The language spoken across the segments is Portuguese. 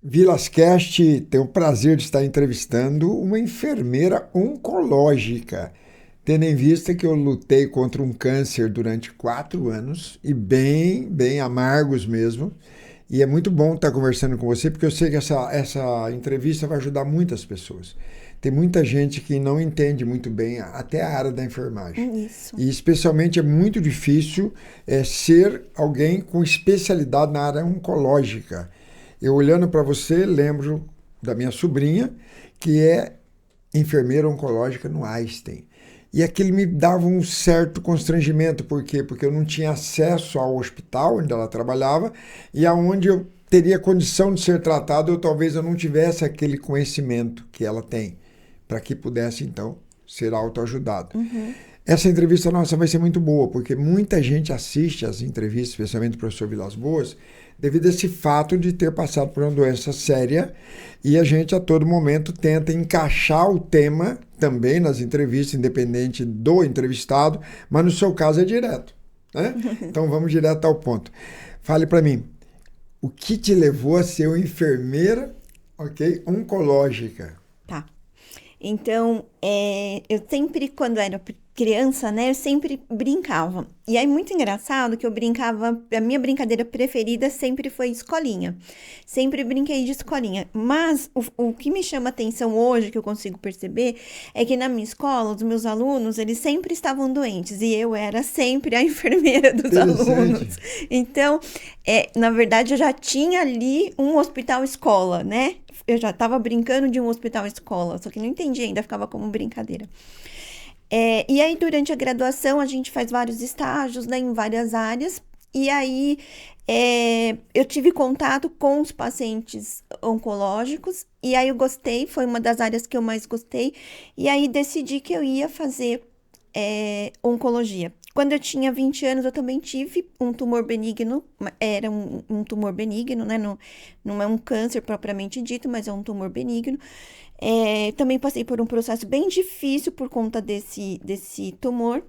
Vilascast tem o prazer de estar entrevistando uma enfermeira oncológica, tendo em vista que eu lutei contra um câncer durante 4 anos, e bem amargos mesmo. E é muito bom estar conversando com você, porque eu sei que essa entrevista vai ajudar muitas pessoas. Tem muita gente que não entende muito bem até a área da enfermagem. Isso. E especialmente é muito difícil ser alguém com especialidade na área oncológica. Eu olhando para você, lembro da minha sobrinha, que é enfermeira oncológica no Einstein. E aquilo me dava um certo constrangimento. Por quê? Porque eu não tinha acesso ao hospital onde ela trabalhava e aonde eu teria condição de ser tratado, talvez eu não tivesse aquele conhecimento que ela tem, para que pudesse, então, ser autoajudado. Uhum. Essa entrevista nossa vai ser muito boa, porque muita gente assiste às entrevistas, especialmente o professor Vilas Boas, devido a esse fato de ter passado por uma doença séria, e a gente a todo momento tenta encaixar o tema também nas entrevistas, independente do entrevistado, mas no seu caso é direto, né? Então vamos direto ao ponto. Fale para mim, o que te levou a ser uma enfermeira, oncológica? Tá. Então, eu sempre, quando era criança, né, eu sempre brincava. E aí, muito engraçado que eu brincava, a minha brincadeira preferida sempre foi escolinha. Sempre brinquei de escolinha. Mas o que me chama atenção hoje, que eu consigo perceber, é que na minha escola, os meus alunos, eles sempre estavam doentes. E eu era sempre a enfermeira dos alunos. Então, na verdade, eu já tinha ali um hospital-escola, né? Eu já estava brincando de um hospital-escola, só que não entendi ainda, ficava como brincadeira. E aí, durante a graduação, a gente faz vários estágios, né, em várias áreas. E aí, eu tive contato com os pacientes oncológicos. E aí, eu gostei, foi uma das áreas que eu mais gostei. E aí, decidi que eu ia fazer oncologia. Quando eu tinha 20 anos, eu também tive um tumor benigno, era um tumor benigno, né? Não é um câncer propriamente dito, mas é um tumor benigno. Também passei por um processo bem difícil por conta desse tumor.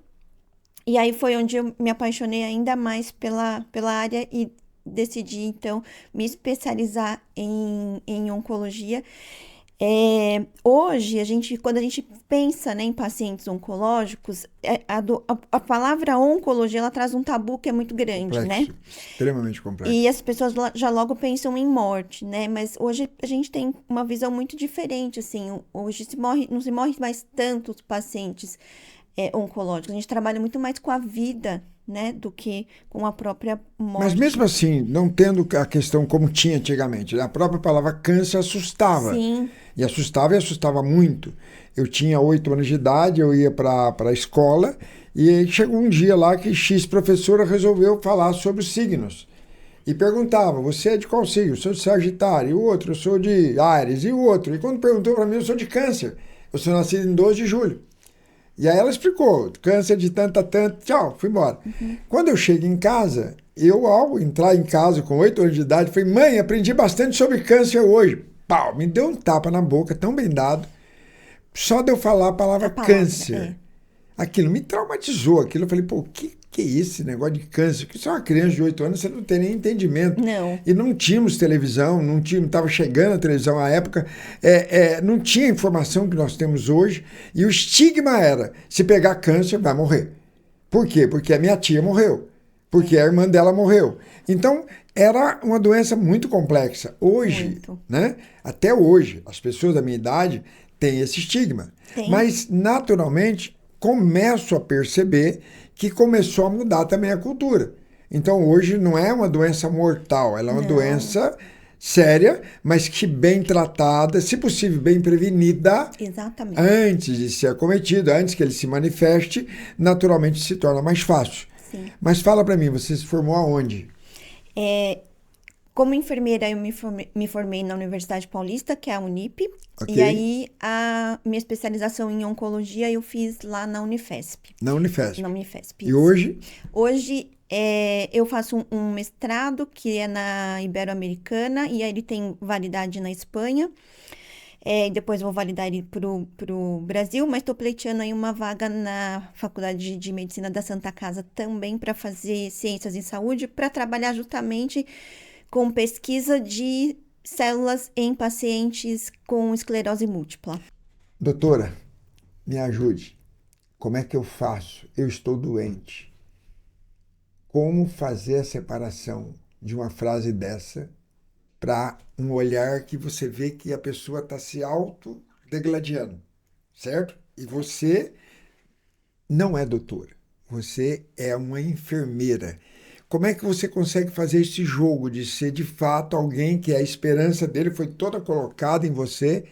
E aí foi onde eu me apaixonei ainda mais pela área e decidi, então, me especializar em oncologia. Hoje, quando a gente pensa, né, em pacientes oncológicos, a palavra oncologia, ela traz um tabu que é muito grande, Complexo, né? extremamente complexo. E as pessoas já logo pensam em morte, né? Mas hoje a gente tem uma visão muito diferente, assim. Hoje não se morre mais tantos pacientes oncológicos. A gente trabalha muito mais com a vida, né, do que com a própria morte. Mas mesmo assim, não tendo a questão como tinha antigamente, a própria palavra câncer assustava. Sim. E assustava muito. Eu tinha 8 anos de idade, eu ia para a escola e chegou um dia lá que X professora resolveu falar sobre os signos. E perguntava, você é de qual signo? Eu sou de Sagitário. E o outro, eu sou de Áries. E o outro? E quando perguntou para mim, eu sou de Câncer. Eu sou nascido em 12 de julho. E aí ela explicou, câncer de tanto a tanto, tchau, fui embora. Uhum. Quando eu chego em casa, ao entrar em casa com 8 anos de idade, falei, mãe, aprendi bastante sobre câncer hoje. Pau, me deu um tapa na boca, tão bem dado. Só de eu falar a palavra câncer. Aquilo me traumatizou. Aquilo eu falei, pô, o que é esse negócio de câncer? Porque se é uma criança de 8 anos, você não tem nem entendimento. Não. E não tínhamos televisão, não estava chegando a televisão à época, não tinha a informação que nós temos hoje. E o estigma era, se pegar câncer, vai morrer. Por quê? Porque a minha tia morreu. Porque a irmã dela morreu. Então, era uma doença muito complexa. Hoje, né? Até hoje, as pessoas da minha idade têm esse estigma. Mas, naturalmente, começo a perceber que começou a mudar também a cultura. Então, hoje não é uma doença mortal, ela é uma doença séria, mas que bem tratada, se possível bem prevenida, exatamente, antes de ser acometida, antes que ele se manifeste, naturalmente se torna mais fácil. Sim. Mas fala para mim, você se formou aonde? Como enfermeira, eu me formei na Universidade Paulista, que é a Unip. E aí, a minha especialização em oncologia eu fiz lá na Unifesp. Na Unifesp. Na Unifesp. E hoje? Hoje, eu faço um mestrado, que é na Ibero-Americana, e aí ele tem validade na Espanha. Depois vou validar ele pro Brasil, mas estou pleiteando aí uma vaga na Faculdade de Medicina da Santa Casa também para fazer ciências em saúde, para trabalhar justamente com pesquisa de células em pacientes com esclerose múltipla. Doutora, me ajude. Como é que eu faço? Eu estou doente. Como fazer a separação de uma frase dessa para um olhar que você vê que a pessoa está se autodegladiando, certo? E você não é doutora, você é uma enfermeira. Como é que você consegue fazer esse jogo de ser de fato alguém que a esperança dele foi toda colocada em você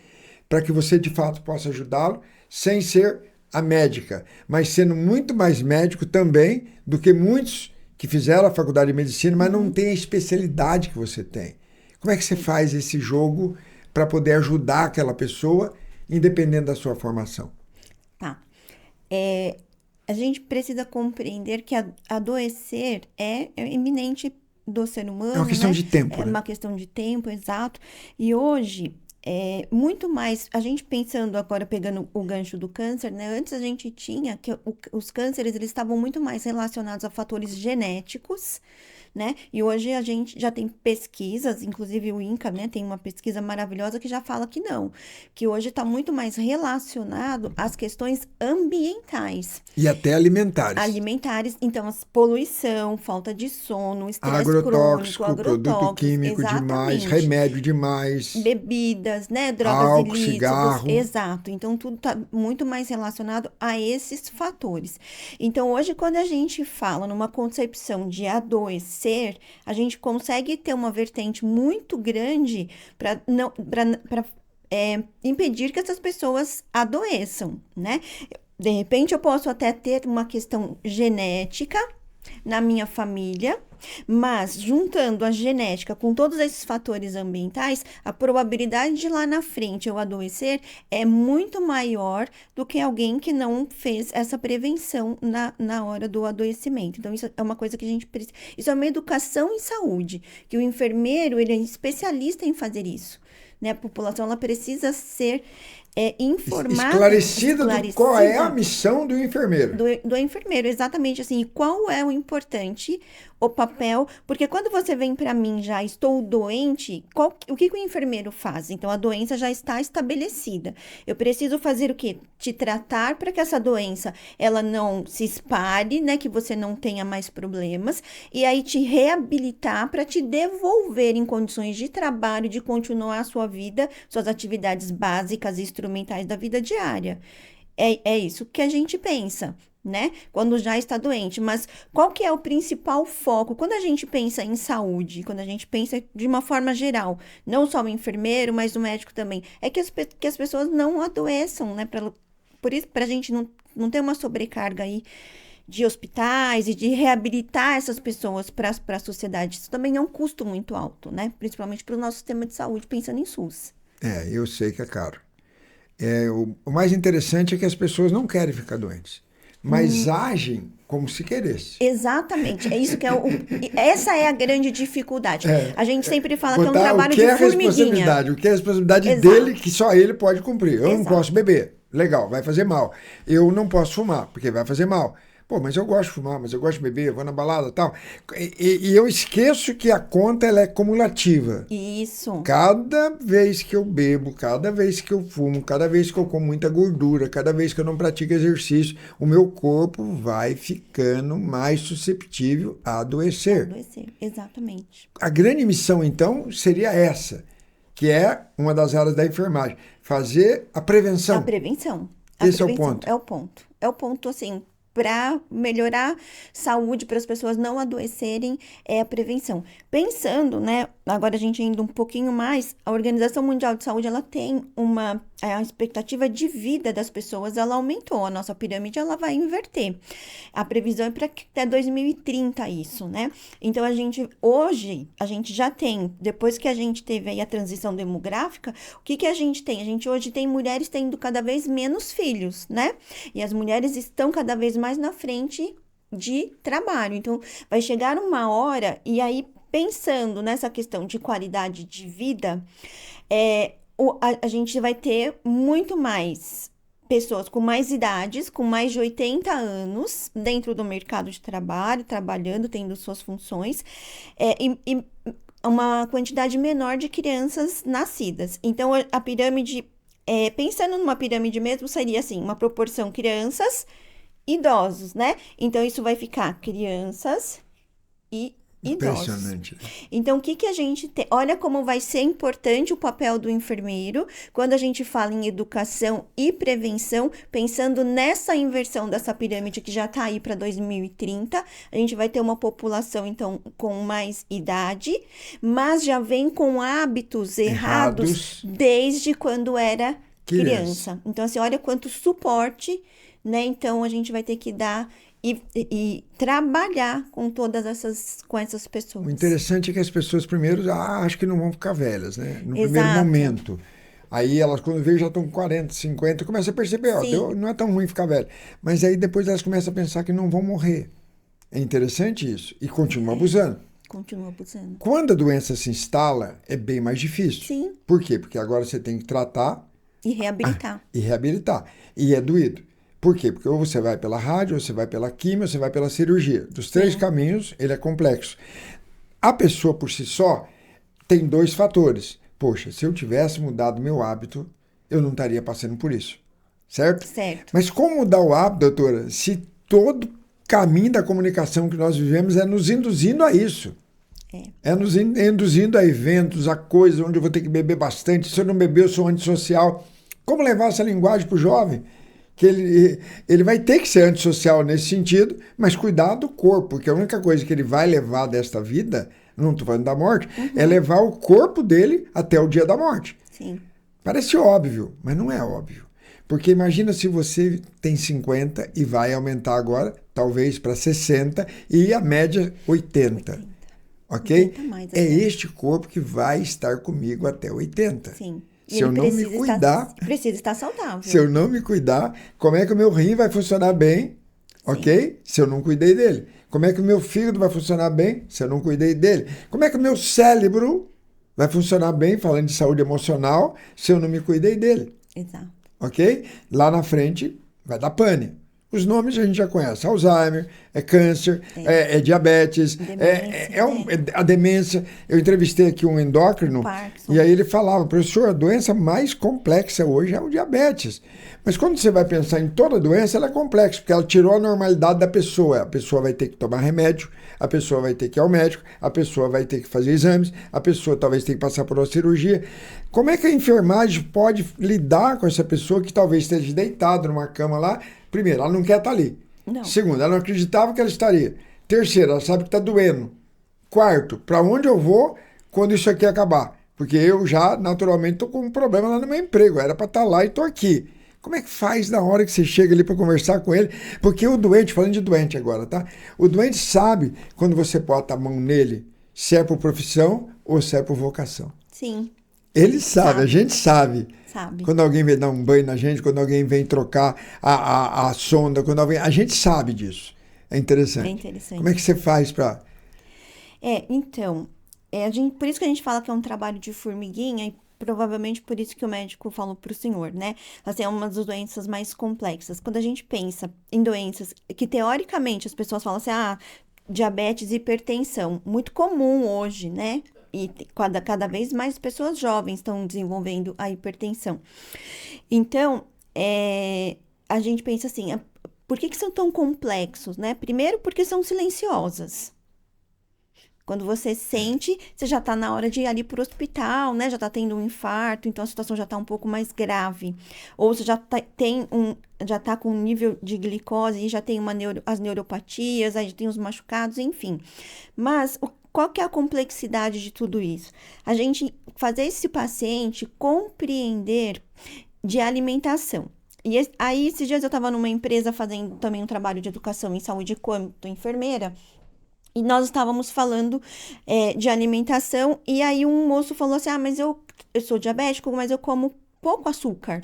para que você de fato possa ajudá-lo sem ser a médica, mas sendo muito mais médico também do que muitos que fizeram a faculdade de medicina, mas não tem a especialidade que você tem. Como é que você faz esse jogo para poder ajudar aquela pessoa, independente da sua formação? Tá. A gente precisa compreender que adoecer é iminente do ser humano, É uma questão de tempo, É né? uma questão de tempo, exato. E hoje, muito mais, a gente pensando agora, pegando o gancho do câncer, né? Antes a gente tinha que os cânceres, eles estavam muito mais relacionados a fatores genéticos, né? E hoje a gente já tem pesquisas, inclusive o INCA, né, tem uma pesquisa maravilhosa que já fala que não, que hoje está muito mais relacionado às questões ambientais, E até alimentares. alimentares, então, poluição, falta de sono, estresse crônico, Agrotóxico, produto químico demais, exatamente. remédio demais, Bebidas, né, drogas álcool, ilícitas, cigarro. exato. Então, tudo está muito mais relacionado a esses fatores. Então, hoje, quando a gente fala numa concepção de adoecer, a gente consegue ter uma vertente muito grande para impedir que essas pessoas adoeçam, né? De repente, eu posso até ter uma questão genética na minha família, mas juntando a genética com todos esses fatores ambientais, a probabilidade de lá na frente eu adoecer é muito maior do que alguém que não fez essa prevenção na hora do adoecimento. Então, isso é uma coisa que a gente precisa. Isso é uma educação em saúde, que o enfermeiro, ele é especialista em fazer isso, né? A população, ela precisa ser informada, Esclarecida do qual é a missão do enfermeiro. do enfermeiro, exatamente assim, e qual é o importante, o papel, porque quando você vem para mim já estou doente, o que o enfermeiro faz? Então a doença já está estabelecida. Eu preciso fazer o quê? Te tratar para que essa doença ela não se espalhe, né, que você não tenha mais problemas, e aí te reabilitar para te devolver em condições de trabalho, de continuar a sua vida, suas atividades básicas e instrumentais da vida diária. É isso que a gente pensa, né? Quando já está doente. Mas qual que é o principal foco? Quando a gente pensa em saúde, quando a gente pensa de uma forma geral, não só o enfermeiro, mas o médico também, é que as pessoas não adoeçam, né? Por isso, para a gente não ter uma sobrecarga aí de hospitais e de reabilitar essas pessoas para a sociedade. Isso também é um custo muito alto, né? Principalmente para o nosso sistema de saúde, pensando em SUS. Eu sei que é caro. O mais interessante é que as pessoas não querem ficar doentes, mas agem como se queresse. Exatamente, é isso que essa é a grande dificuldade. A gente sempre fala que é um Botar trabalho o que de é a formiguinha. responsabilidade, o que é a responsabilidade Exato. dele, que só ele pode cumprir. Eu não Exato. posso beber, legal, vai fazer mal. Eu não posso fumar, porque vai fazer mal. Pô, mas eu gosto de fumar, mas eu gosto de beber, eu vou na balada e tal. E eu esqueço que a conta ela é cumulativa. Isso. Cada vez que eu bebo, cada vez que eu fumo, cada vez que eu como muita gordura, cada vez que eu não pratico exercício, o meu corpo vai ficando mais susceptível a adoecer. Adoecer, exatamente. A grande missão, então, seria essa, que é uma das áreas da enfermagem, fazer a prevenção. A prevenção. Esse é o ponto. É o ponto. É o ponto, assim, para melhorar a saúde, para as pessoas não adoecerem, é a prevenção. Pensando, né, agora a gente indo um pouquinho mais, a Organização Mundial de Saúde, ela tem a expectativa de vida das pessoas, ela aumentou, a nossa pirâmide, ela vai inverter. A previsão é para até 2030 isso, né? Então, hoje, a gente já tem, depois que a gente teve aí a transição demográfica, o que a gente tem? A gente hoje tem mulheres tendo cada vez menos filhos, né? E as mulheres estão cada vez mais na frente de trabalho. Então, vai chegar uma hora, e aí, pensando nessa questão de qualidade de vida, a gente vai ter muito mais pessoas com mais idades, com mais de 80 anos, dentro do mercado de trabalho, trabalhando, tendo suas funções, uma quantidade menor de crianças nascidas. Então, a pirâmide, pensando numa pirâmide mesmo, seria assim, uma proporção crianças, idosos, né? Então, isso vai ficar crianças e idosos. Impressionante. Então, o que que a gente tem? Olha como vai ser importante o papel do enfermeiro quando a gente fala em educação e prevenção, pensando nessa inversão dessa pirâmide que já está aí para 2030. A gente vai ter uma população, então, com mais idade, mas já vem com hábitos errados desde quando era criança. Então, assim, olha quanto suporte, né? Então, a gente vai ter que dar e trabalhar com essas pessoas. O interessante é que as pessoas primeiro acham que não vão ficar velhas, né? No primeiro Exato. momento. Aí elas, quando veem, já estão com 40, 50, começam a perceber, ó, não é tão ruim ficar velho. Mas aí depois elas começam a pensar que não vão morrer. É interessante isso. E continuam abusando. Continua abusando. Quando a doença se instala, é bem mais difícil. Sim. Por quê? Porque agora você tem que tratar E reabilitar. e reabilitar. E é doído. Por quê? Porque ou você vai pela rádio, ou você vai pela quimio, ou você vai pela cirurgia. Dos três caminhos, ele é complexo. A pessoa por si só tem dois fatores. Poxa, se eu tivesse mudado meu hábito, eu não estaria passando por isso. Certo? Certo. Mas como mudar o hábito, doutora, se todo caminho da comunicação que nós vivemos é nos induzindo a isso? É nos induzindo a eventos, a coisas onde eu vou ter que beber bastante. Se eu não beber, eu sou antissocial. Como levar essa linguagem para o jovem? Que ele vai ter que ser antissocial nesse sentido, mas cuidar do corpo, porque a única coisa que ele vai levar desta vida, não estou falando da morte, é levar o corpo dele até o dia da morte. Sim. Parece óbvio, mas não é óbvio. Porque imagina se você tem 50 e vai aumentar agora, talvez para 60 e a média 80. Ok? 80 mais, é este corpo que vai estar comigo até 80. Sim. Se eu não me cuidar, precisa estar saudável. Se eu não me cuidar, como é que o meu rim vai funcionar bem, ok? Se eu não cuidei dele. Como é que o meu fígado vai funcionar bem, se eu não cuidei dele? Como é que o meu cérebro vai funcionar bem, falando de saúde emocional, se eu não me cuidei dele? Exato. Ok? Lá na frente vai dar pane. Os nomes a gente já conhece. Alzheimer, é câncer, é diabetes, a demência. Eu entrevistei aqui um endócrino e aí ele falava, professor, a doença mais complexa hoje é o diabetes. Mas quando você vai pensar em toda doença, ela é complexa, porque ela tirou a normalidade da pessoa. A pessoa vai ter que tomar remédio, a pessoa vai ter que ir ao médico, a pessoa vai ter que fazer exames, a pessoa talvez tenha que passar por uma cirurgia. Como é que a enfermagem pode lidar com essa pessoa que talvez esteja deitada numa cama lá? Primeiro, ela não quer estar ali. Não. Segundo, ela não acreditava que ela estaria. Terceiro, ela sabe que está doendo. Quarto, para onde eu vou quando isso aqui acabar? Porque eu já, naturalmente, estou com um problema lá no meu emprego. Era para estar lá e estou aqui. Como é que faz na hora que você chega ali para conversar com ele? Porque o doente, falando de doente agora, tá? O doente sabe quando você bota a mão nele, se é por profissão ou se é por vocação. Sim. Ele sabe, a gente sabe. Sabe. Quando alguém vem dar um banho na gente, quando alguém vem trocar a sonda, quando alguém... A gente sabe disso. É interessante. É interessante. Como é que você faz para... Então, por isso que a gente fala que é um trabalho de formiguinha e provavelmente por isso que o médico falou para o senhor, né? Assim, é uma das doenças mais complexas. Quando a gente pensa em doenças que, teoricamente, as pessoas falam assim, diabetes e hipertensão, muito comum hoje, né? E cada vez mais pessoas jovens estão desenvolvendo a hipertensão. Então, a gente pensa assim, por que são tão complexos, né? Primeiro, porque são silenciosas. Quando você sente, você já está na hora de ir ali para o hospital, né? Já está tendo um infarto, então a situação já está um pouco mais grave. Ou você já está com um nível de glicose, e já tem as neuropatias, aí tem os machucados, enfim. Mas qual que é a complexidade de tudo isso? A gente fazer esse paciente compreender de alimentação. E aí, esses dias eu estava numa empresa fazendo também um trabalho de educação em saúde quanto enfermeira, e nós estávamos falando de alimentação, e aí um moço falou assim, mas eu sou diabético, mas eu como pouco açúcar.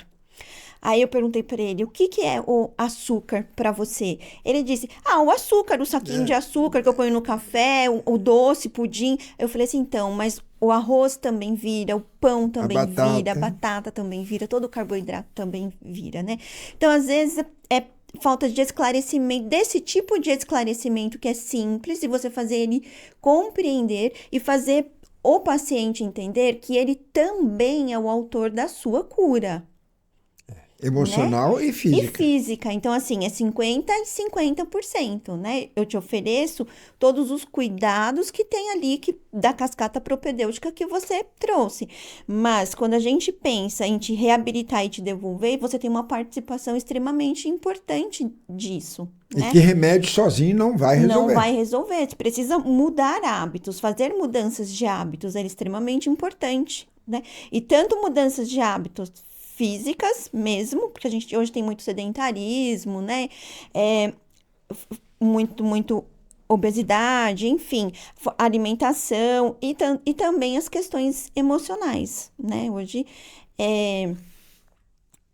Aí eu perguntei para ele, o que é o açúcar para você? Ele disse, o açúcar, o saquinho de açúcar que eu ponho no café, o doce, pudim. Eu falei assim, então, mas o arroz também vira, o pão também vira, a batata também vira, todo o carboidrato também vira, né? Então, às vezes, é falta de esclarecimento, desse tipo de esclarecimento que é simples, e você fazer ele compreender e fazer o paciente entender que ele também é o autor da sua cura. Emocional e física. E física. Então, assim, é 50% e 50%, né? Eu te ofereço todos os cuidados que tem ali da cascata propedêutica que você trouxe. Mas, quando a gente pensa em te reabilitar e te devolver, você tem uma participação extremamente importante disso, né? E que remédio sozinho não vai resolver. Não vai resolver. Você precisa mudar hábitos. Fazer mudanças de hábitos é extremamente importante, né? E tanto mudanças de hábitos físicas mesmo, porque a gente hoje tem muito sedentarismo, né? Muito obesidade, enfim, alimentação e também as questões emocionais, né? Hoje,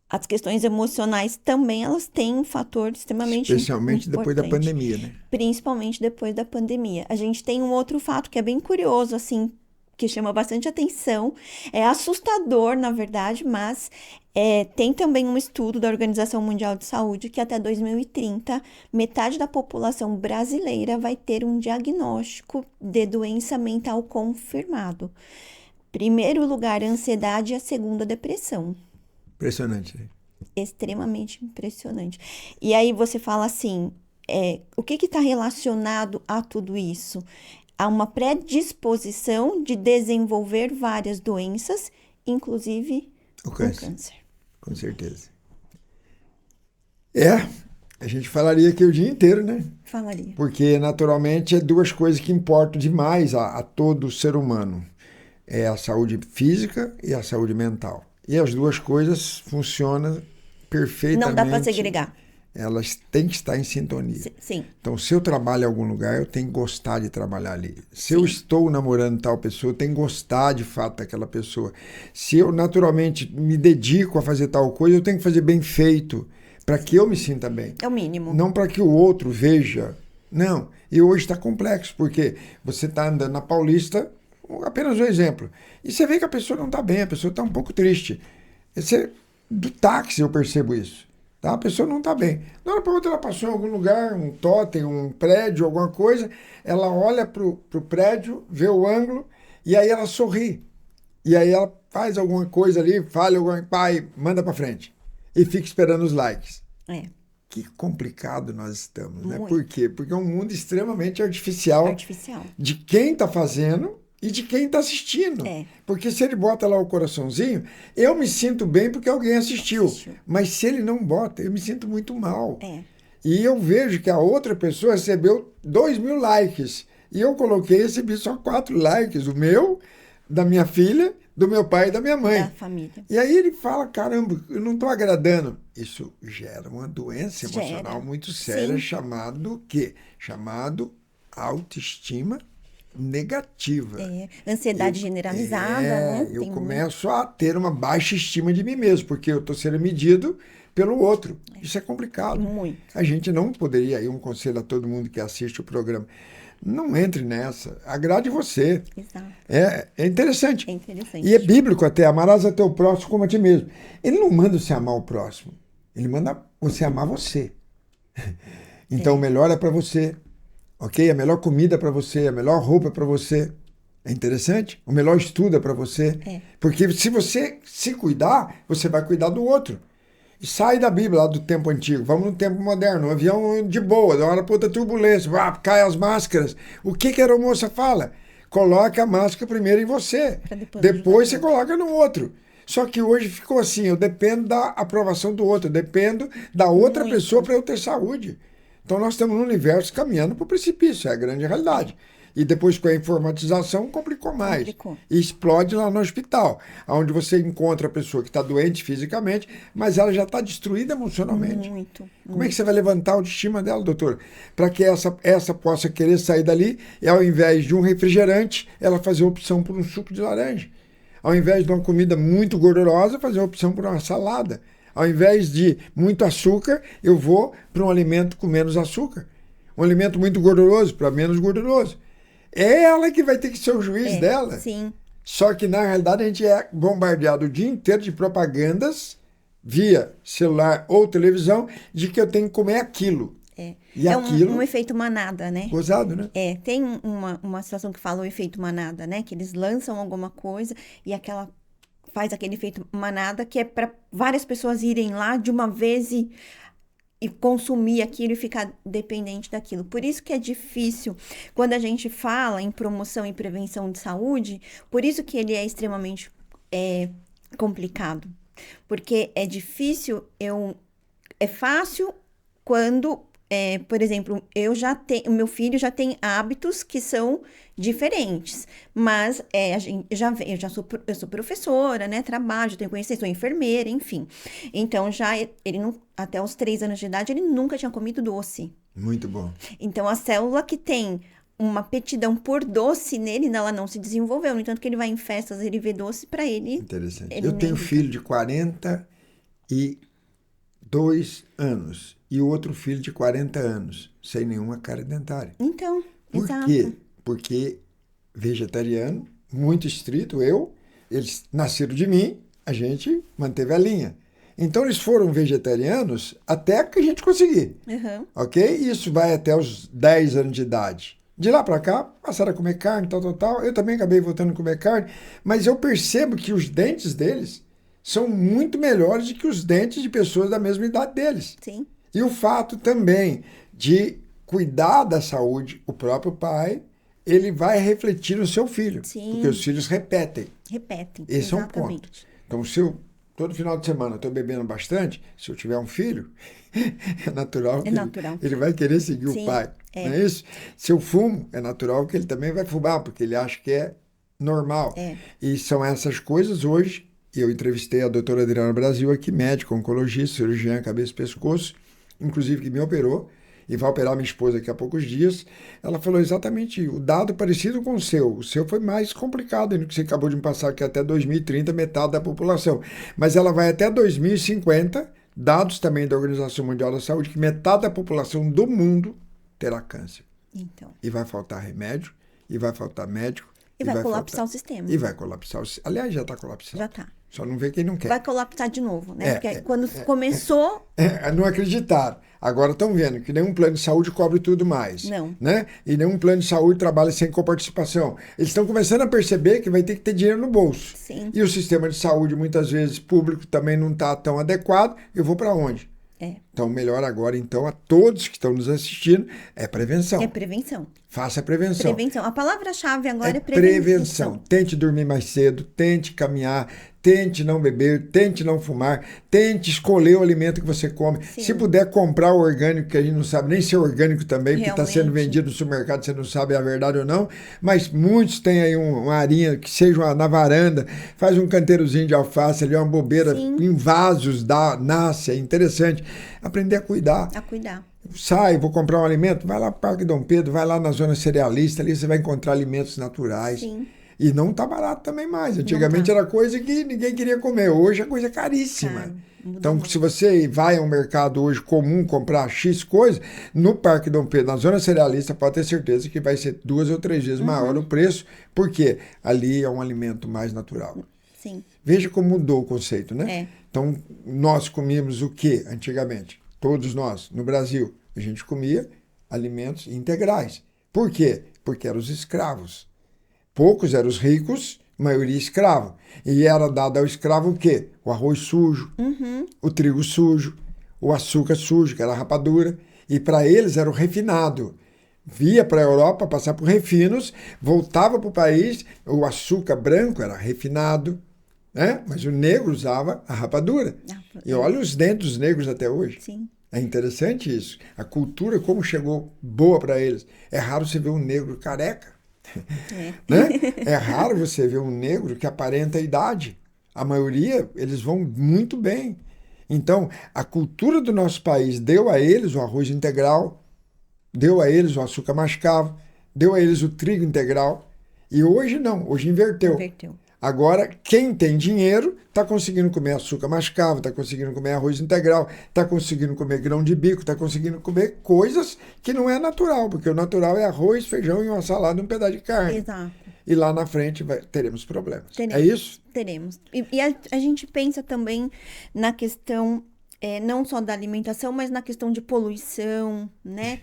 as questões emocionais também, elas têm um fator extremamente Especialmente depois da importante. pandemia, né? Principalmente depois da pandemia. A gente tem um outro fato que é bem curioso, assim, que chama bastante atenção, é assustador, na verdade, mas tem também um estudo da Organização Mundial de Saúde que até 2030, metade da população brasileira vai ter um diagnóstico de doença mental confirmado. Primeiro lugar, a ansiedade e a segunda, a depressão. Impressionante, né? Extremamente impressionante. E aí você fala assim, o que está relacionado a tudo isso? Há uma predisposição de desenvolver várias doenças, inclusive o câncer. Com certeza. A gente falaria aqui o dia inteiro, né? Falaria. Porque, naturalmente, é duas coisas que importam demais a todo ser humano. É a saúde física e a saúde mental. E as duas coisas funcionam perfeitamente. Não dá para segregar. Elas têm que estar em sintonia. Sim. Então, se eu trabalho em algum lugar, eu tenho que gostar de trabalhar ali. Se eu estou namorando tal pessoa, eu tenho que gostar de fato daquela pessoa. Se eu naturalmente me dedico a fazer tal coisa, eu tenho que fazer bem feito para que eu me sinta bem. É o mínimo. Não para que o outro veja. Não. E hoje está complexo, porque você está andando na Paulista, apenas um exemplo, e você vê que a pessoa não está bem, a pessoa está um pouco triste. Do táxi eu percebo isso. Tá? A pessoa não está bem. De uma hora para outra ela passou em algum lugar, um totem, um prédio, alguma coisa, ela olha para o prédio, vê o ângulo, e aí ela sorri. E aí ela faz alguma coisa ali, fala alguma coisa, manda para frente. E fica esperando os likes. Que complicado nós estamos, né? Por quê? Porque é um mundo extremamente artificial. De quem está fazendo e de quem está assistindo. Porque se ele bota lá o coraçãozinho, eu me sinto bem porque alguém assistiu. Mas se ele não bota, eu me sinto muito mal. E eu vejo que a outra pessoa recebeu 2.000 likes. E eu recebi só 4 likes. O meu, da minha filha, do meu pai e da minha mãe. Da família. E aí ele fala, caramba, eu não estou agradando. Isso gera uma doença emocional muito séria, chamado o quê? Chamado autoestima negativa. Ansiedade generalizada, né? Eu começo a ter uma baixa estima de mim mesmo, porque eu estou sendo medido pelo outro. Isso é complicado. Muito. A gente não poderia, aí um conselho a todo mundo que assiste o programa, não entre nessa, agrade você. Exato. É interessante. É interessante. E é bíblico até, amarás a teu próximo como a ti mesmo. Ele não manda você amar o próximo, ele manda você amar você. Então o melhor é para você. Ok? A melhor comida para você, a melhor roupa para você. É interessante? O melhor estudo é para você. Porque se você se cuidar, você vai cuidar do outro. E sai da Bíblia, lá do tempo antigo. Vamos no tempo moderno. Um avião de boa, da hora para outra turbulência. Cai as máscaras. O que a aeromoça fala? Coloca a máscara primeiro em você. Depois você coloca no outro. Só que hoje ficou assim, eu dependo da aprovação do outro. Eu dependo da outra pessoa para eu ter saúde. Então nós estamos no universo caminhando para o precipício, é a grande realidade. E depois com a informatização complicou mais. E explode lá no hospital, onde você encontra a pessoa que está doente fisicamente, mas ela já está destruída emocionalmente. Como é que você vai levantar a autoestima dela, doutor? Para que essa possa querer sair dali e ao invés de um refrigerante, ela fazer opção por um suco de laranja. Ao invés de uma comida muito gordurosa, fazer opção por uma salada. Ao invés de muito açúcar, eu vou para um alimento com menos açúcar. Um alimento muito gorduroso para menos gorduroso. É ela que vai ter que ser o juiz dela. Sim. Só que, na realidade, a gente é bombardeado o dia inteiro de propagandas via celular ou televisão de que eu tenho que comer aquilo. E É aquilo, um efeito manada, né? gozado, né? Tem uma situação que fala o efeito manada, né? Que eles lançam alguma coisa e faz aquele efeito manada que é para várias pessoas irem lá de uma vez e consumir aquilo e ficar dependente daquilo. Por isso que é difícil quando a gente fala em promoção e prevenção de saúde, por isso que ele é extremamente complicado. Porque é difícil, é fácil quando, por exemplo, o meu filho já tem hábitos que são diferentes, mas eu sou professora, né, trabalho, tenho conhecimento, sou enfermeira, enfim. Então, ele não, até os 3 anos de idade, ele nunca tinha comido doce. Muito bom. Então, a célula que tem uma aptidão por doce nele, ela não se desenvolveu. No entanto, que ele vai em festas, ele vê doce, para ele... Interessante. Ele Eu nem tenho liga. filho de 42 anos e outro filho de 40 anos, sem nenhuma cárie dentária. Então, Por exato. quê? Porque vegetariano, muito estrito, eles nasceram de mim, a gente manteve a linha. Então eles foram vegetarianos até que a gente conseguir, Uhum. ok? Isso vai até os 10 anos de idade. De lá para cá, passaram a comer carne, tal. Eu também acabei voltando a comer carne, mas eu percebo que os dentes deles são muito melhores do que os dentes de pessoas da mesma idade deles. Sim, E o fato também de cuidar da saúde, o próprio pai, ele vai refletir no seu filho. Sim. Porque os filhos repetem. repetem. Esse é um Exatamente. ponto. Então, se eu, todo final de semana, estou bebendo bastante, se eu tiver um filho, é natural que ele vai querer seguir Sim, o pai. Não é isso? Se eu fumo, é natural que ele também vai fumar, porque ele acha que é normal. E são essas coisas hoje. Eu entrevistei a doutora Adriana Brasil aqui, médica, oncologista, cirurgiã, cabeça e pescoço, inclusive que me operou, e vai operar minha esposa daqui a poucos dias. Ela falou exatamente o dado parecido com o seu. O seu foi mais complicado do que você acabou de me passar, que é até 2030, metade da população. Mas ela vai até 2050, dados também da Organização Mundial da Saúde, que metade da população do mundo terá câncer. Então. E vai faltar remédio, e vai faltar médico. E vai colapsar o sistema. E vai colapsar o sistema. Aliás, já está colapsado. Já está. Só não vê quem não quer. Vai colapsar de novo, né? Porque quando começou... Não acreditaram. Agora estão vendo que nenhum plano de saúde cobre tudo mais. Não. Né? E nenhum plano de saúde trabalha sem coparticipação. Eles estão começando a perceber que vai ter que ter dinheiro no bolso. Sim. E o sistema de saúde, muitas vezes, público também não está tão adequado. Eu vou para onde? Então, melhor agora, então, a todos que estão nos assistindo, é prevenção. É prevenção. Faça prevenção. Prevenção. A palavra-chave agora é prevenção. Tente dormir mais cedo, tente caminhar, tente não beber, tente não fumar, tente escolher o alimento que você come. Sim. Se puder comprar o orgânico, que a gente não sabe nem se é orgânico também, porque está sendo vendido no supermercado, você não sabe a verdade ou não, mas muitos têm aí uma arinha que seja na varanda, faz um canteirozinho de alface ali, uma bobeira. Sim. Em vasos, nasce, é interessante. Aprender a cuidar. A cuidar. Sai, vou comprar um alimento, vai lá para o Parque Dom Pedro, vai lá na zona cerealista, ali você vai encontrar alimentos naturais. Sim. E não tá barato também mais. Antigamente era coisa que ninguém queria comer, hoje é coisa caríssima. Então, se você vai ao mercado hoje comum comprar X coisa, no Parque Dom Pedro, na zona cerealista, pode ter certeza que vai ser 2 ou 3 vezes maior o preço, porque ali é um alimento mais natural. Sim. Veja como mudou o conceito, né? Então, nós comíamos o que antigamente? Todos nós, no Brasil, a gente comia alimentos integrais. Por quê? Porque eram os escravos. Poucos eram os ricos, maioria escravo. E era dado ao escravo o quê? O arroz sujo, o trigo sujo, o açúcar sujo, que era a rapadura. E para eles era o refinado. Via para a Europa, passar por refinos, voltava para o país, o açúcar branco era refinado, né? Mas o negro usava a rapadura. E olha os dentes dos negros até hoje. Sim. É interessante isso. A cultura, como chegou boa para eles. É raro você ver um negro careca. Né? É raro você ver um negro que aparenta a idade. A maioria, eles vão muito bem. Então, a cultura do nosso país deu a eles o arroz integral, deu a eles o açúcar mascavo, deu a eles o trigo integral. E hoje não, hoje inverteu. Agora, quem tem dinheiro está conseguindo comer açúcar mascavo, está conseguindo comer arroz integral, está conseguindo comer grão de bico, está conseguindo comer coisas que não é natural, porque o natural é arroz, feijão e uma salada e um pedaço de carne. Exato. E lá na frente teremos problemas. É isso? Teremos. E a gente pensa também na questão não só da alimentação, mas na questão de poluição, né?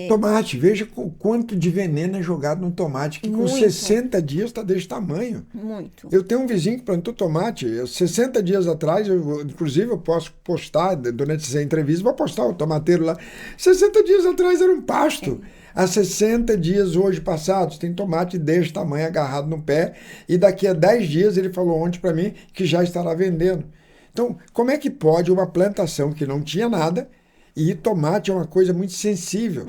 Tomate, veja quanto de veneno é jogado no tomate, que com Muito. 60 dias está desse tamanho. Muito. Eu tenho um vizinho que plantou tomate, 60 dias atrás, inclusive eu posso postar, durante essa entrevista, vou postar o tomateiro lá. 60 dias atrás era um pasto. Há 60 dias hoje passados, tem tomate desse tamanho agarrado no pé, e daqui a 10 dias ele falou ontem para mim que já estará vendendo. Então, como é que pode uma plantação que não tinha nada, e tomate é uma coisa muito sensível,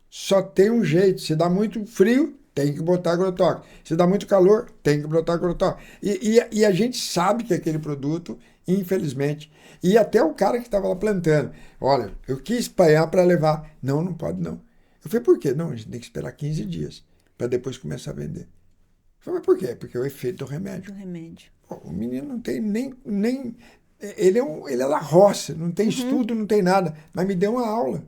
só tem um jeito, se dá muito frio, tem que botar agrotóxico. Se dá muito calor, tem que botar agrotóxico. E a gente sabe que aquele produto, infelizmente, e até o cara que estava lá plantando, olha, eu quis espalhar para levar. Não, não pode não. Eu falei, por quê? Não, a gente tem que esperar 15 dias para depois começar a vender. Eu falei, mas por quê? Porque é o efeito do remédio. Do remédio. Pô, o menino não tem nem ele é da roça, não tem estudo, não tem nada, mas me deu uma aula.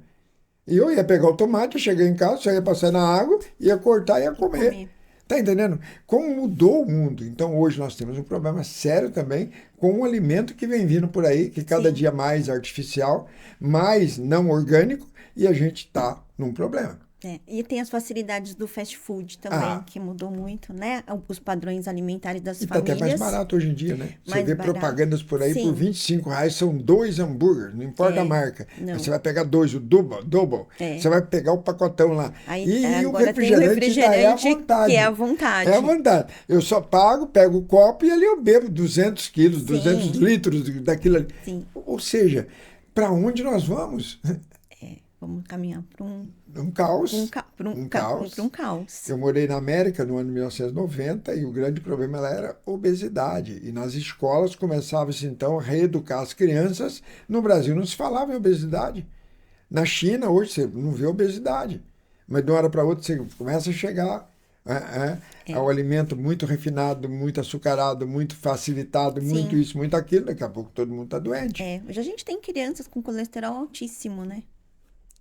E eu ia pegar o tomate, eu cheguei em casa, só ia passar na água, ia cortar e ia comer. Tá entendendo? Como mudou o mundo. Então hoje nós temos um problema sério também com um alimento que vem vindo por aí, que cada dia mais artificial, mais não orgânico, e a gente está num problema. E tem as facilidades do fast food também, que mudou muito, né? Os padrões alimentares das famílias. E tá até mais barato hoje em dia, né? Você vê barato. Propagandas por aí, Sim. por R$25, são 2 hambúrgueres, não importa a marca. Você vai pegar 2, o double. Você vai pegar o pacotão lá. Aí, e o agora refrigerante, tem é à vontade. que é à vontade. É à vontade. Eu só pago, pego o copo e ali eu bebo 200 quilos, 200 litros daquilo ali. Sim. Ou seja, para onde nós vamos? Vamos caminhar para um caos. Um caos. Eu morei na América no ano de 1990 e o grande problema era obesidade. E nas escolas começava-se então a reeducar as crianças. No Brasil não se falava em obesidade. Na China hoje você não vê obesidade. Mas de uma hora para outra você começa a chegar ao alimento muito refinado, muito açucarado, muito facilitado, muito isso, muito aquilo. Daqui a pouco todo mundo está doente. Hoje a gente tem crianças com colesterol altíssimo, né?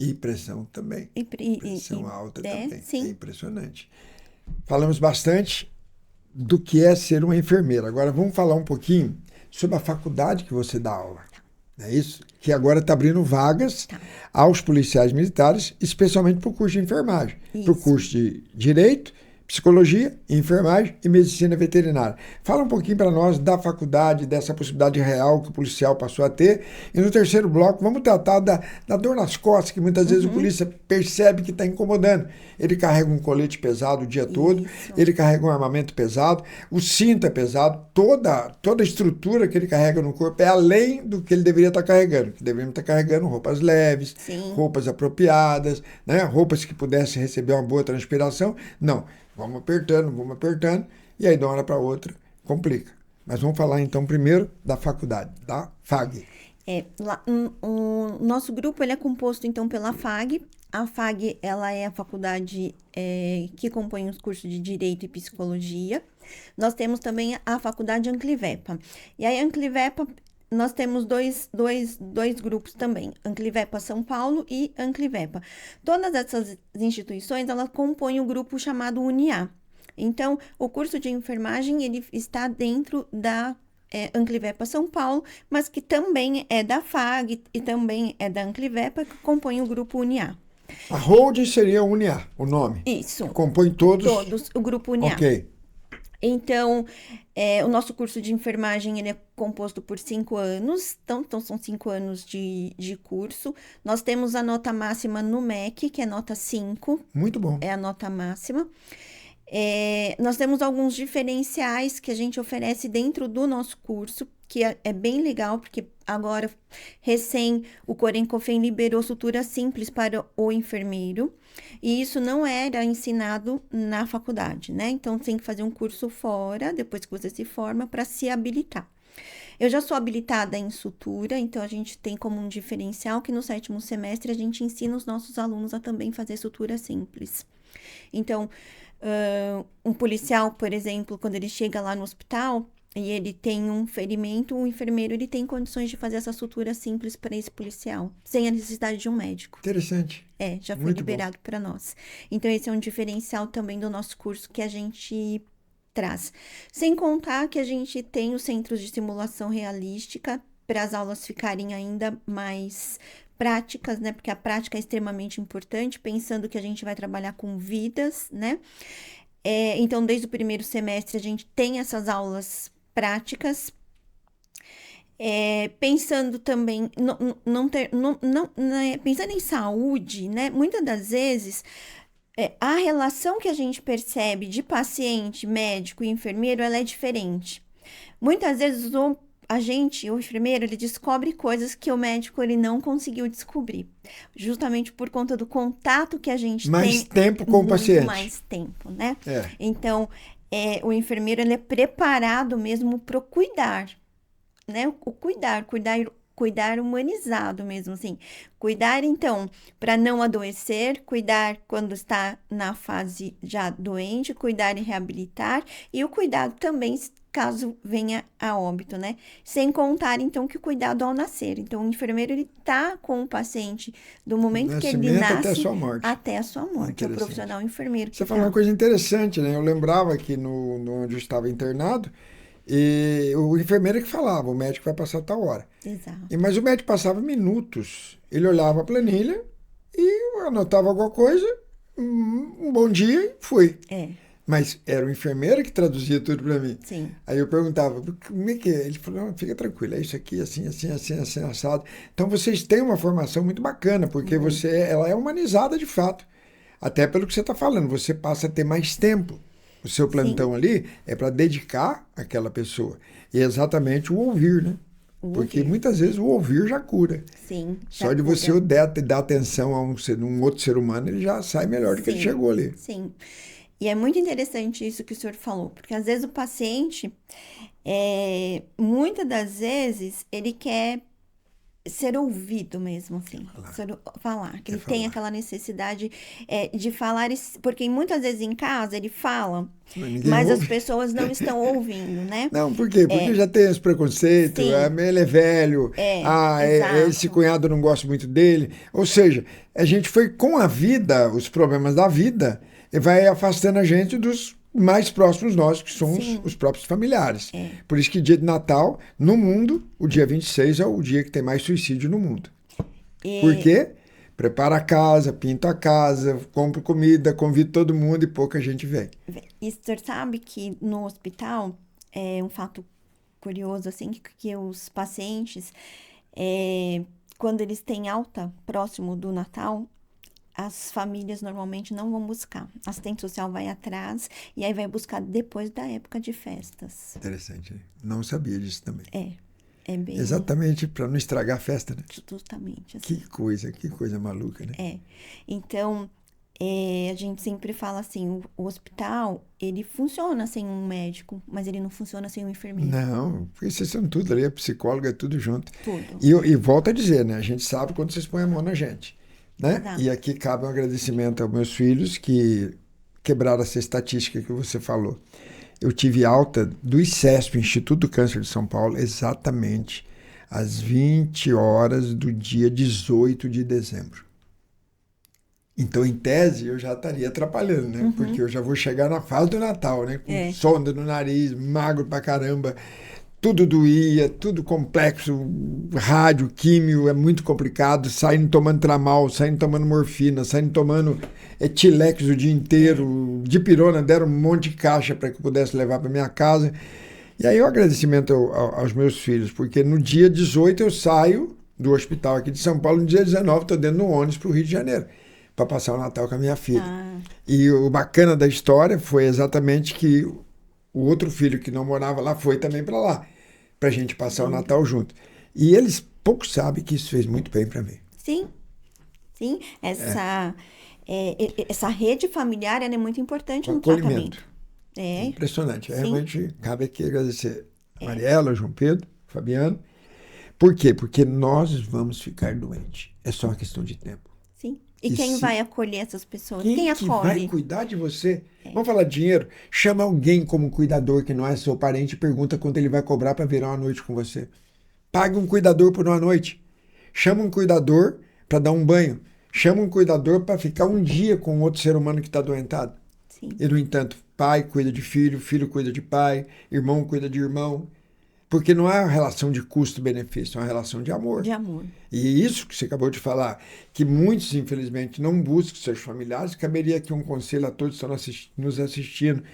E pressão também. Pressão alta também. Sim. É impressionante. Falamos bastante do que é ser uma enfermeira. Agora vamos falar um pouquinho sobre a faculdade que você dá aula. Não é isso? Que agora está abrindo vagas aos policiais militares, especialmente para o curso de enfermagem. Para o curso de Direito, Psicologia, Enfermagem e Medicina Veterinária. Fala um pouquinho para nós da faculdade, dessa possibilidade real que o policial passou a ter. E no terceiro bloco, vamos tratar da dor nas costas, que muitas vezes o polícia percebe que está incomodando. Ele carrega um colete pesado o dia todo, ele carrega um armamento pesado, o cinto é pesado, toda a estrutura que ele carrega no corpo é além do que ele deveria estar carregando. Que deveria estar carregando roupas leves, roupas apropriadas, né? Roupas que pudessem receber uma boa transpiração. Não. Vamos apertando, e aí de uma hora para outra complica. Mas vamos falar então primeiro da faculdade, da FAG. O nosso grupo ele é composto então pela FAG. A FAG ela é a faculdade que compõe os cursos de Direito e Psicologia. Nós temos também a faculdade Anclivepa. E aí a Anclivepa, nós temos dois grupos também, Anclivepa São Paulo e Anclivepa. Todas essas instituições, elas compõem o grupo chamado UNIA. Então, o curso de enfermagem, ele está dentro da Anclivepa São Paulo, mas que também é da FAG e também é da Anclivepa, que compõe o grupo UNIA. A holding seria UNIA, o nome? Isso. Que compõe todos? Todos, o grupo UNIA. Ok. Então, o nosso curso de enfermagem ele é composto por 5 anos, então são 5 anos de curso. Nós temos a nota máxima no MEC, que é nota 5. Muito bom. É a nota máxima. Nós temos alguns diferenciais que a gente oferece dentro do nosso curso, que é bem legal, porque agora, recém, o Corencofem liberou sutura simples para o enfermeiro, e isso não era ensinado na faculdade, né? Então, tem que fazer um curso fora, depois que você se forma, para se habilitar. Eu já sou habilitada em sutura, então a gente tem como um diferencial que no 7º semestre a gente ensina os nossos alunos a também fazer sutura simples. Então, um policial, por exemplo, quando ele chega lá no hospital e ele tem um ferimento, o enfermeiro ele tem condições de fazer essa sutura simples para esse policial, sem a necessidade de um médico. Interessante. Já foi liberado para nós. Então, esse é um diferencial também do nosso curso que a gente traz. Sem contar que a gente tem os centros de simulação realística para as aulas ficarem ainda mais práticas, né? Porque a prática é extremamente importante, pensando que a gente vai trabalhar com vidas, né? Então, desde o primeiro semestre, a gente tem essas aulas práticas. Pensando também, pensando em saúde, né? Muitas das vezes, a relação que a gente percebe de paciente, médico e enfermeiro, ela é diferente. Muitas vezes o enfermeiro, ele descobre coisas que o médico ele não conseguiu descobrir, justamente por conta do contato que a gente Mais tem, tempo com o muito paciente. mais tempo, né? É. Então, o enfermeiro ele é preparado mesmo para o cuidar, né? O cuidar humanizado mesmo, assim. Cuidar, então, para não adoecer, cuidar quando está na fase já doente, cuidar e reabilitar, e o cuidado também caso venha a óbito, né? Sem contar, então, que o cuidado ao nascer. Então, o enfermeiro, ele tá com o paciente do momento que ele Nascimento até a nasce sua morte. até a sua morte. É o Interessante. profissional enfermeiro Você que falou tá. uma coisa interessante, né? Eu lembrava que onde eu estava internado, e o enfermeiro que falava, o médico vai passar tal hora. Exato. Mas o médico passava minutos. Ele olhava a planilha e anotava alguma coisa, um bom dia e fui. Mas era o enfermeiro que traduzia tudo para mim. Sim. Aí eu perguntava, como é que é? Ele falou, não, fica tranquilo, é isso aqui, assim, assim, assim, assim, assado. Então vocês têm uma formação muito bacana, porque ela é humanizada de fato. Até pelo que você está falando, você passa a ter mais tempo. O seu plantão ali é para dedicar àquela pessoa. E é exatamente o ouvir, né? Porque muitas vezes o ouvir já cura. Sim. Só de você dar atenção a um outro ser humano, ele já sai melhor do que ele chegou ali. Sim. E é muito interessante isso que o senhor falou, porque às vezes o paciente, muitas das vezes, ele quer ser ouvido mesmo, assim, falar, que ele tem aquela necessidade de falar, porque muitas vezes em casa ele fala, mas as pessoas não estão ouvindo, né? Não, por quê? Porque já tem esse preconceito, ele é velho, esse cunhado não gosta muito dele. Ou seja, a gente foi com a vida, os problemas da vida, e vai afastando a gente dos mais próximos nós, que são os próprios familiares. Por isso que dia de Natal, no mundo, o dia 26 é o dia que tem mais suicídio no mundo. Por quê? Prepara a casa, pinta a casa, compra comida, convida todo mundo e pouca gente vem. E o senhor sabe que no hospital, é um fato curioso, assim, que os pacientes, quando eles têm alta próximo do Natal, as famílias normalmente não vão buscar. A assistente social vai atrás e aí vai buscar depois da época de festas. Interessante, né? Não sabia disso também. É bem... Exatamente, para não estragar a festa, né? Justamente. Assim. Que coisa maluca, né? Então, a gente sempre fala assim, o hospital, ele funciona sem um médico, mas ele não funciona sem um enfermeiro. Não, porque vocês são tudo ali, é psicólogo, é tudo junto. Tudo. E volto a dizer, né? A gente sabe quando vocês põem a mão na gente. Né? E aqui cabe um agradecimento aos meus filhos que quebraram essa estatística que você falou. Eu tive alta do ICESP, Instituto do Câncer de São Paulo, exatamente às 20 horas do dia 18 de dezembro. Então, em tese, eu já estaria atrapalhando, né? Porque eu já vou chegar na fase do Natal, né? Com sonda no nariz, magro pra caramba. Tudo doía, tudo complexo, rádio, químio, é muito complicado, saindo tomando tramal, saindo tomando morfina, saindo tomando Tilex o dia inteiro, dipirona, deram um monte de caixa para que eu pudesse levar para minha casa. E aí o agradecimento aos meus filhos, porque no dia 18 eu saio do hospital aqui de São Paulo, no dia 19 estou dentro do ônibus para o Rio de Janeiro, para passar o Natal com a minha filha. E o bacana da história foi exatamente que o outro filho que não morava lá foi também para lá, para a gente passar o Natal junto. E eles pouco sabem que isso fez muito bem para mim. Sim. Essa rede familiar ela é muito importante no tratamento. Impressionante. Realmente cabe aqui agradecer a Mariela, João Pedro, Fabiano. Por quê? Porque nós vamos ficar doentes. É só uma questão de tempo. Sim. E quem vai acolher essas pessoas? Quem acolhe? Vai cuidar de você? Vamos falar de dinheiro? Chama alguém como cuidador que não é seu parente e pergunta quanto ele vai cobrar para virar uma noite com você. Pague um cuidador por uma noite. Chama um cuidador para dar um banho. Chama um cuidador para ficar um dia com outro ser humano que está adoentado. Sim. E, no entanto, pai cuida de filho, filho cuida de pai, irmão cuida de irmão. Porque não é uma relação de custo-benefício, é uma relação de amor. De amor. E isso que você acabou de falar, que muitos, infelizmente, não buscam seus familiares, caberia aqui um conselho a todos que estão nos assistindo.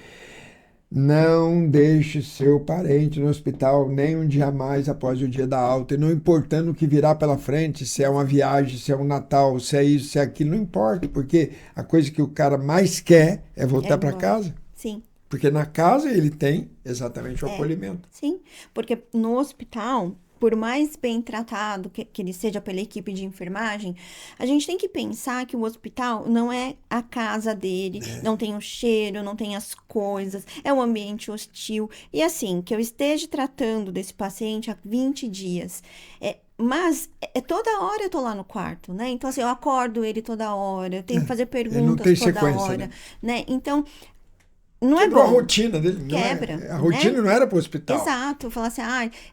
Não deixe seu parente no hospital nem um dia mais após o dia da alta, e não importando o que virá pela frente, se é uma viagem, se é um Natal, se é isso, se é aquilo, não importa, porque a coisa que o cara mais quer é voltar para casa. Sim. Porque na casa ele tem exatamente o acolhimento. Sim, porque no hospital, por mais bem tratado que ele seja pela equipe de enfermagem, a gente tem que pensar que o hospital não é a casa dele, não tem o cheiro, não tem as coisas, é um ambiente hostil. E assim, que eu esteja tratando desse paciente há 20 dias, mas toda hora eu tô lá no quarto, né? Então, assim, eu acordo ele toda hora, eu tenho que fazer Ele não tem perguntas toda sequência, hora, né? né? Então, não é Quebrou a bom. rotina dele. Não Quebra, é, a rotina né? não era para o hospital. Exato, falar assim,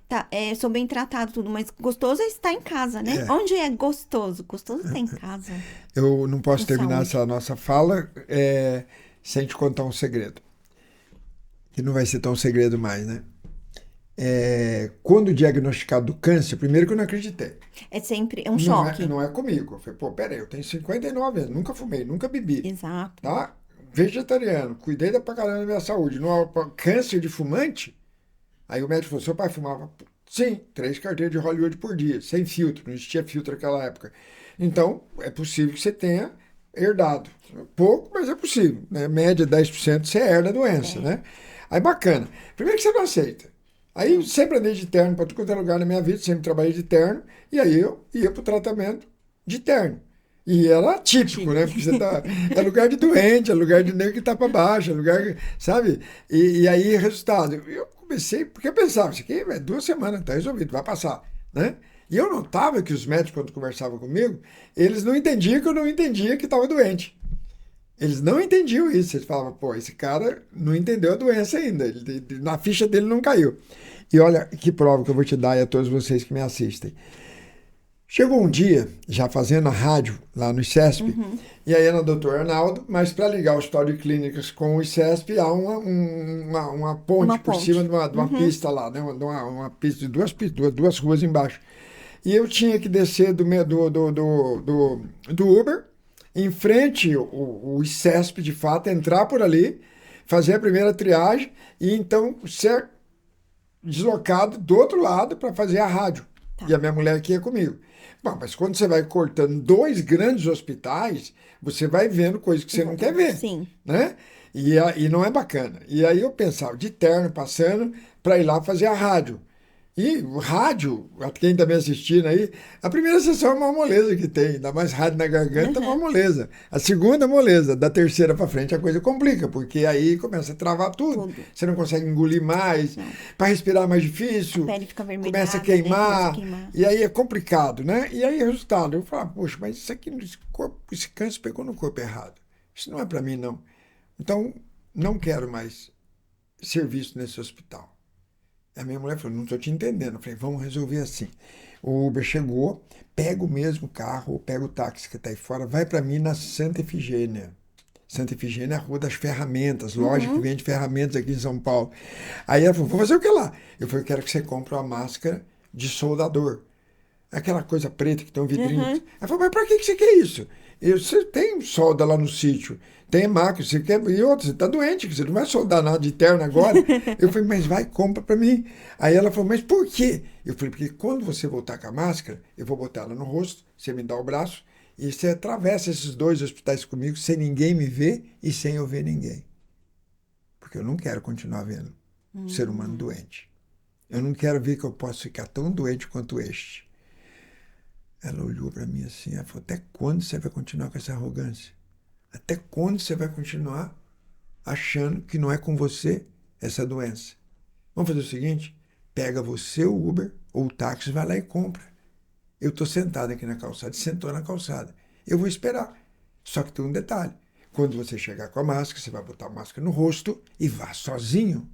tá, sou bem tratado, tudo, mas gostoso é estar em casa, né? É. Onde é gostoso? Gostoso está em casa. Eu não posso Com terminar saúde. essa nossa fala sem te contar um segredo. Que não vai ser tão segredo mais, né? Quando diagnosticado do câncer, primeiro que eu não acreditei. É sempre um Não choque. não é comigo. Eu falei, pô, peraí, eu tenho 59 anos, nunca fumei, nunca bebi, Exato. tá? Vegetariano, cuidei pra caramba da minha saúde. Não, câncer de fumante? Aí o médico falou, seu pai fumava? Sim, 3 carteiras de Hollywood por dia, sem filtro, não existia filtro naquela época. Então, é possível que você tenha herdado. Pouco, mas é possível. Né? Média 10% você herda a doença, né? Aí bacana. Primeiro que você não aceita. Aí sempre andei de terno para tudo quanto é lugar na minha vida, sempre trabalhei de terno, e aí eu ia pro tratamento de terno. E era típico, né? Porque você é lugar de doente, é lugar de nego que tá para baixo, é lugar, sabe? E aí, resultado, eu comecei, porque eu pensava, isso aqui é 2 semanas, tá resolvido, vai passar, né? E eu notava que os médicos, quando conversavam comigo, eles não entendiam que eu não entendia que estava doente. Eles não entendiam isso. Eles falavam, pô, esse cara não entendeu a doença ainda. Na ficha dele não caiu. E olha que prova que eu vou te dar e a todos vocês que me assistem. Chegou um dia, já fazendo a rádio lá no ICESP, e aí era doutor Arnaldo, mas para ligar o hospital de clínicas com o ICESP, há uma ponte por cima de uma pista lá, né? Uma pista de duas ruas embaixo. E eu tinha que descer do Uber, em frente o ICESP, de fato, entrar por ali, fazer a primeira triagem e então ser deslocado do outro lado para fazer a rádio. Tá. E a minha mulher aqui ia comigo. Bom, mas quando você vai cortando 2 grandes hospitais, você vai vendo coisas que você não quer ver. Sim. Né? E não é bacana. E aí eu pensava, de terno, passando, para ir lá fazer a rádio. E o rádio, quem está me assistindo aí, a primeira sessão é uma moleza que tem, ainda mais rádio na garganta, é uma moleza. A segunda moleza, da terceira para frente a coisa complica, porque aí começa a travar tudo. Você não consegue engolir mais, para respirar é mais difícil, A pele fica vermelhada, começa a né? queimar, Começa a queimar. e aí é complicado, né? E aí, resultado, eu falo, poxa, mas isso aqui, esse câncer pegou no corpo errado. Isso não é para mim, não. Então, não quero mais serviço nesse hospital. A minha mulher falou, não estou te entendendo. Eu falei, vamos resolver assim. O Uber chegou, pega o mesmo carro, ou pega o táxi que está aí fora, vai para mim na Santa Efigênia. Santa Efigênia é a Rua das Ferramentas, loja que vende ferramentas aqui em São Paulo. Aí ela falou, vou fazer o que lá? Eu falei, eu quero que você compre uma máscara de soldador. Aquela coisa preta que tem um vidrinho. Ela falou, mas para que você quer isso? Você tem solda lá no sítio, tem máquina, você quer. E outra, você está doente, você não vai soldar nada de terno agora. Eu falei, mas vai, compra para mim. Aí ela falou, mas por quê? Eu falei, porque quando você voltar com a máscara, eu vou botar ela no rosto, você me dá o braço, e você atravessa esses 2 hospitais comigo sem ninguém me ver e sem eu ver ninguém. Porque eu não quero continuar vendo um ser humano doente. Eu não quero ver que eu posso ficar tão doente quanto este. Ela olhou para mim assim, ela falou, até quando você vai continuar com essa arrogância? Até quando você vai continuar achando que não é com você essa doença? Vamos fazer o seguinte, pega você o Uber ou o táxi, vai lá e compra. Eu estou sentado aqui na calçada, sentou na calçada. Eu vou esperar. Só que tem um detalhe, quando você chegar com a máscara, você vai botar a máscara no rosto e vá sozinho.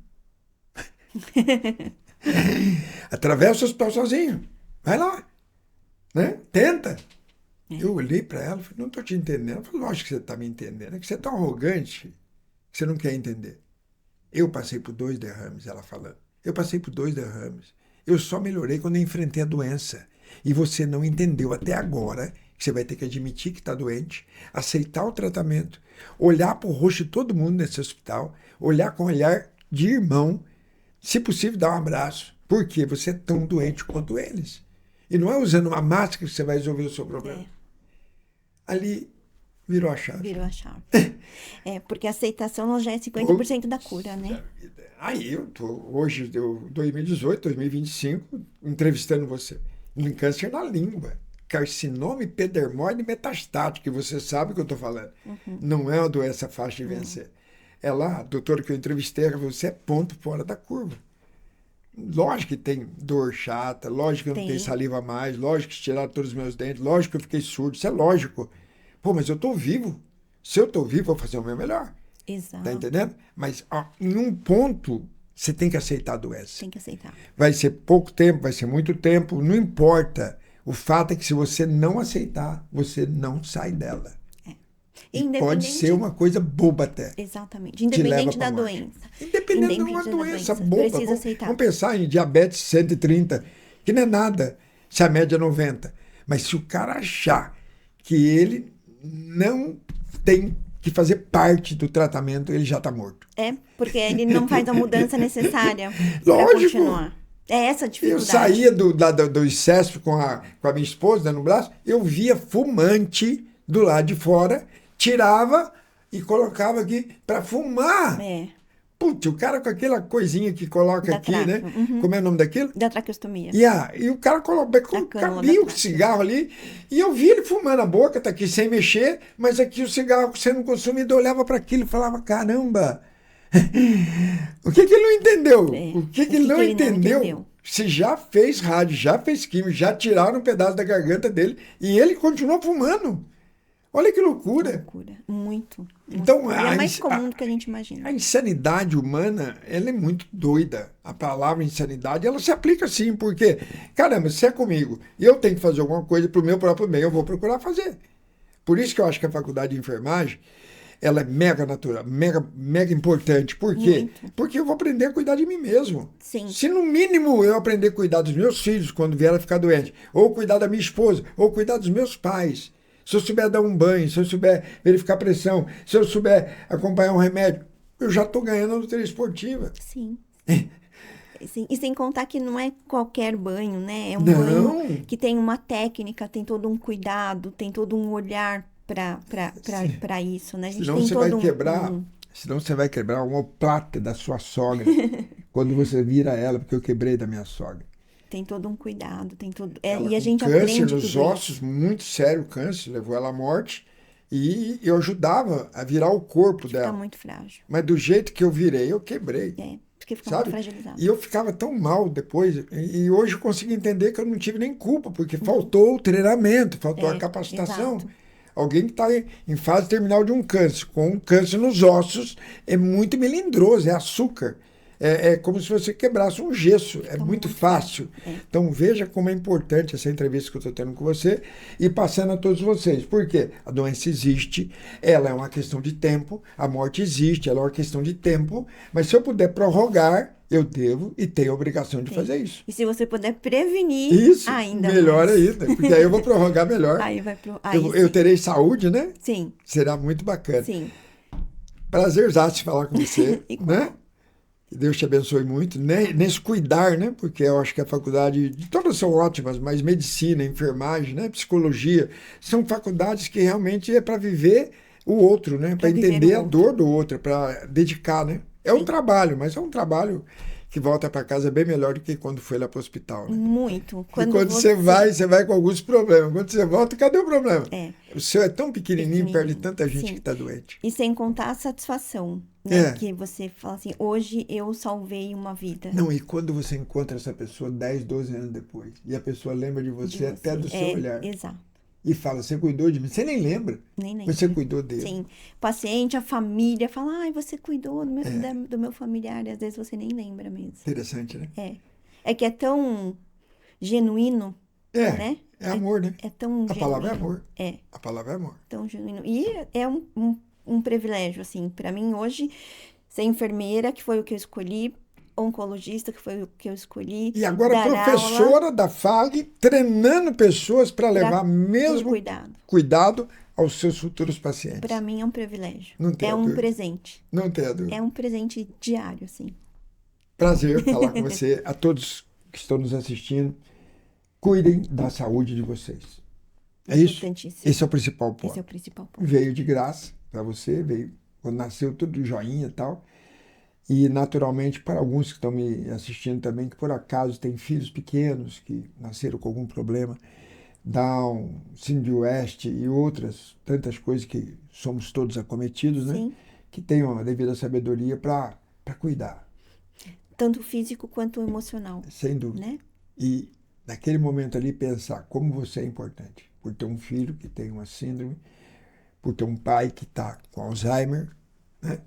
Atravessa o hospital sozinho. Vai lá. Né? Tenta. Eu olhei para ela e falei, não estou te entendendo. Ela falou, lógico que você está me entendendo. É que você é tão arrogante que você não quer entender. Eu passei por 2 derrames, ela falando. Eu passei por 2 derrames. Eu só melhorei quando eu enfrentei a doença. E você não entendeu até agora que você vai ter que admitir que está doente, aceitar o tratamento, olhar para o rosto de todo mundo nesse hospital, olhar com olhar de irmão, se possível dar um abraço, porque você é tão doente quanto eles. E não é usando uma máscara que você vai resolver o seu problema. Ali virou a chave. Virou a chave. Porque a aceitação ela já é 50% da cura, né? Aí eu tô, hoje, 2018, 2025, entrevistando você. Em câncer na língua. Carcinoma epidermoide metastático, que você sabe o que eu estou falando. Não é uma doença fácil de vencer. Ela, a doutora que eu entrevistei, você é ponto fora da curva. Lógico que tem dor chata, lógico que eu não tenho saliva a mais, lógico que tiraram todos os meus dentes, lógico que eu fiquei surdo, isso é lógico. Pô, mas eu estou vivo. Se eu estou vivo, eu vou fazer o meu melhor. Exato. Tá entendendo? Mas em um ponto, você tem que aceitar a doença. Tem que aceitar. Vai ser pouco tempo, vai ser muito tempo, não importa. O fato é que se você não aceitar, você não sai dela. E pode ser uma coisa boba até. Exatamente. Independente da doença. Independente de uma doença boba. Precisa aceitar. Vamos pensar em diabetes 130, que não é nada, se a média é 90. Mas se o cara achar que ele não tem que fazer parte do tratamento, ele já está morto. Porque ele não faz a mudança necessária para continuar. É essa a dificuldade. Eu saía do excesso com a minha esposa no braço, eu via fumante do lado de fora, tirava e colocava aqui para fumar. Putz, o cara com aquela coisinha que coloca aqui, né? Como é o nome daquilo? Da traqueostomia. E o cara cabia o cigarro ali, e eu vi ele fumando a boca, tá aqui sem mexer, mas aqui o cigarro sendo consumido, eu olhava para aquilo e falava, caramba, o que ele não entendeu? O que ele não entendeu? Se já fez rádio, já fez química, já tiraram um pedaço da garganta dele, e ele continuou fumando. Olha que loucura. Loucura, muito. Então, é mais comum do que a gente imagina. A insanidade humana, ela é muito doida. A palavra insanidade, ela se aplica sim, porque, caramba, se é comigo e eu tenho que fazer alguma coisa para o meu próprio bem, eu vou procurar fazer. Por isso que eu acho que a faculdade de enfermagem, ela é mega natural, mega importante. Por quê? Muito. Porque eu vou aprender a cuidar de mim mesmo. Sim. Se no mínimo eu aprender a cuidar dos meus filhos quando vier a ficar doente, ou cuidar da minha esposa, ou cuidar dos meus pais, se eu souber dar um banho, se eu souber verificar a pressão, se eu souber acompanhar um remédio, eu já estou ganhando a loteria esportiva. Sim. Sim. E sem contar que não é qualquer banho, né? É um banho que tem uma técnica, tem todo um cuidado, tem todo um olhar para isso, né? A gente senão tem você vai quebrar, senão você vai quebrar uma omoplata da sua sogra quando você vira ela, porque eu quebrei da minha sogra. Tem todo um cuidado, tem todo... e a gente aprende câncer nos ossos, muito sério câncer, levou ela à morte. E eu ajudava a virar o corpo dela. Fica muito frágil. Mas do jeito que eu virei, eu quebrei. Porque fica muito fragilizado. E eu ficava tão mal depois. E hoje eu consigo entender que eu não tive nem culpa, porque faltou o treinamento, faltou a capacitação. Exato. Alguém que está em fase terminal de um câncer, com um câncer nos ossos, é muito melindroso, é açúcar. É como se você quebrasse um gesso, é muito fácil. Então veja como é importante essa entrevista que eu estou tendo com você e passando a todos vocês. Por quê? A doença existe, ela é uma questão de tempo, a morte existe, ela é uma questão de tempo, mas se eu puder prorrogar, eu devo e tenho a obrigação de fazer isso. E se você puder prevenir, ainda melhor mais. ainda, porque aí eu vou prorrogar melhor. Eu terei saúde, né? Sim. Será muito bacana. Sim. Prazerzaço falar com você, né? Que Deus te abençoe muito, nesse cuidar, né? Porque eu acho que a faculdade, todas são ótimas, mas medicina, enfermagem, né? Psicologia, são faculdades que realmente é para viver o outro, né? Para entender a dor do outro, para dedicar, né? É um trabalho, mas é um trabalho que volta para casa bem melhor do que quando foi lá para o hospital. Né? Muito. Quando você vai com alguns problemas. Quando você volta, cadê o problema? O seu é tão pequenininho, perde tanta gente que está doente. E sem contar a satisfação, né? Que você fala assim, hoje eu salvei uma vida. Não, e quando você encontra essa pessoa 10, 12 anos depois, e a pessoa lembra de você até do seu olhar. Exato. E fala, você cuidou de mim. Você nem lembra. Nem lembra. Você cuidou dele. Sim. O paciente, a família, fala, você cuidou do meu familiar. E às vezes você nem lembra mesmo. Interessante, né? É que é tão genuíno, né? É amor, né? É tão genuíno. A palavra é amor. É. A palavra é amor. Tão genuíno. E é um privilégio, assim, para mim hoje, ser enfermeira, que foi o que eu escolhi, oncologista, que foi o que eu escolhi, E agora dar aula professora da FAG, treinando pessoas para levar para mesmo cuidado. cuidado aos seus futuros pacientes. Para mim é um privilégio. Não tenha É um dúvida. presente. Não tenha dúvida. É um presente diário, assim. Prazer falar com você. A todos que estão nos assistindo, cuidem da saúde de vocês. É isso? Importantíssimo. Esse é o principal ponto. Esse é o principal ponto. Veio de graça para você, veio quando nasceu tudo joinha e tal. E naturalmente para alguns que estão me assistindo também, que por acaso têm filhos pequenos que nasceram com algum problema, Down, Síndrome de West e outras tantas coisas que somos todos acometidos, né? Sim. Que tenham a devida sabedoria para cuidar, Tanto físico quanto emocional, sem dúvida. né? E naquele momento ali pensar como você é importante, por ter um filho que tem uma síndrome, por ter um pai que está com Alzheimer, né?